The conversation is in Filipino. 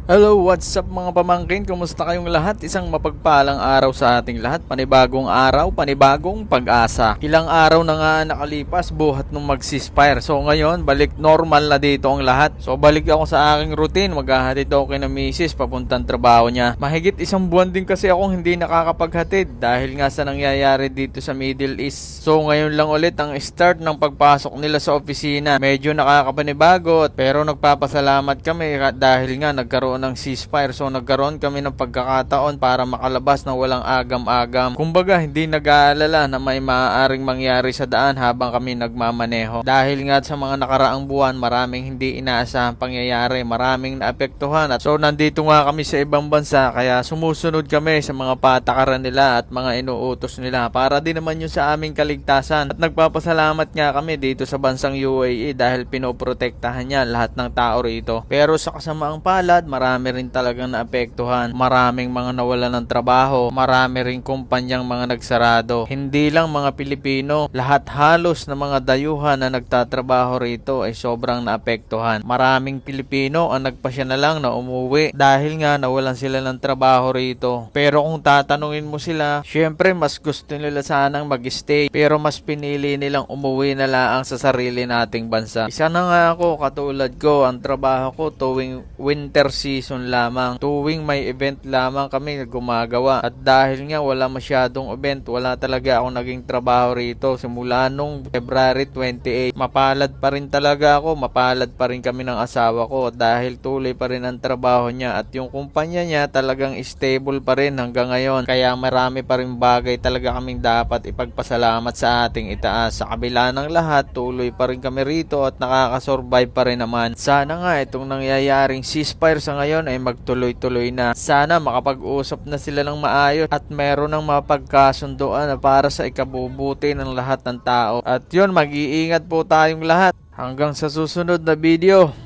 Hello, what's up mga pamangkin? Kumusta kayong lahat? Isang mapagpalang araw sa ating lahat. Panibagong araw, panibagong pag-asa. Ilang araw na nga nakalipas buhat nung mag-ceasefire. So ngayon, balik normal na dito ang lahat. So balik ako sa aking routine. Maghahatid ako kay na misis papuntang trabaho niya. Mahigit isang buwan din kasi akong hindi nakakapaghatid dahil nga sa nangyayari dito sa Middle East. So ngayon lang ulit ang start ng pagpasok nila sa opisina. Medyo nakakapanibago pero nagpapasalamat kami dahil nga nagkaroon ng ceasefire. So nagkaroon kami ng pagkakataon para makalabas na walang agam-agam. Kumbaga hindi nag-aalala na may maaaring mangyari sa daan habang kami nagmamaneho. Dahil nga sa mga nakaraang buwan maraming hindi inaasahang pangyayari, maraming naapektuhan. At so nandito nga kami sa ibang bansa kaya sumusunod kami sa mga patakaran nila at mga inuutos nila para din naman yun sa aming kaligtasan. At nagpapasalamat nga kami dito sa bansang UAE dahil pinoprotektahan niya lahat ng tao rito. Pero sa kasamaang palad, marami rin talagang naapektuhan. Maraming mga nawalan ng trabaho, marami rin kumpanyang mga nagsarado. Hindi lang mga Pilipino, lahat halos ng mga dayuhan na nagtatrabaho rito ay sobrang naapektuhan. Maraming Pilipino ang nagpasya na lang na umuwi dahil nga nawalan sila ng trabaho rito. Pero kung tatanungin mo sila, syempre mas gusto nila sanang mag-stay pero mas pinili nilang umuwi na lang sa sarili nating bansa. Isa na nga ako, katulad ko, ang trabaho ko tuwing winter season lamang. Tuwing may event lamang kami gumagawa. At dahil nga wala masyadong event, wala talaga ako naging trabaho rito. Simula nung February 28, mapalad pa rin talaga ako. Mapalad pa rin kami ng asawa ko dahil tuloy pa rin ang trabaho niya. At yung kumpanya niya talagang stable pa rin hanggang ngayon. Kaya marami pa rin bagay talaga kaming dapat ipagpasalamat sa ating itaas. Sa kabila ng lahat, tuloy pa rin kami rito at nakakasurvive pa rin naman. Sana nga itong nangyayaring ceasefire sa ngayon ay magtuloy-tuloy na. Sana makapag-usap na sila ng maayos at meron ng mapagkasunduan para sa ikabubuti ng lahat ng tao. At yun, mag-iingat po tayong lahat. Hanggang sa susunod na video.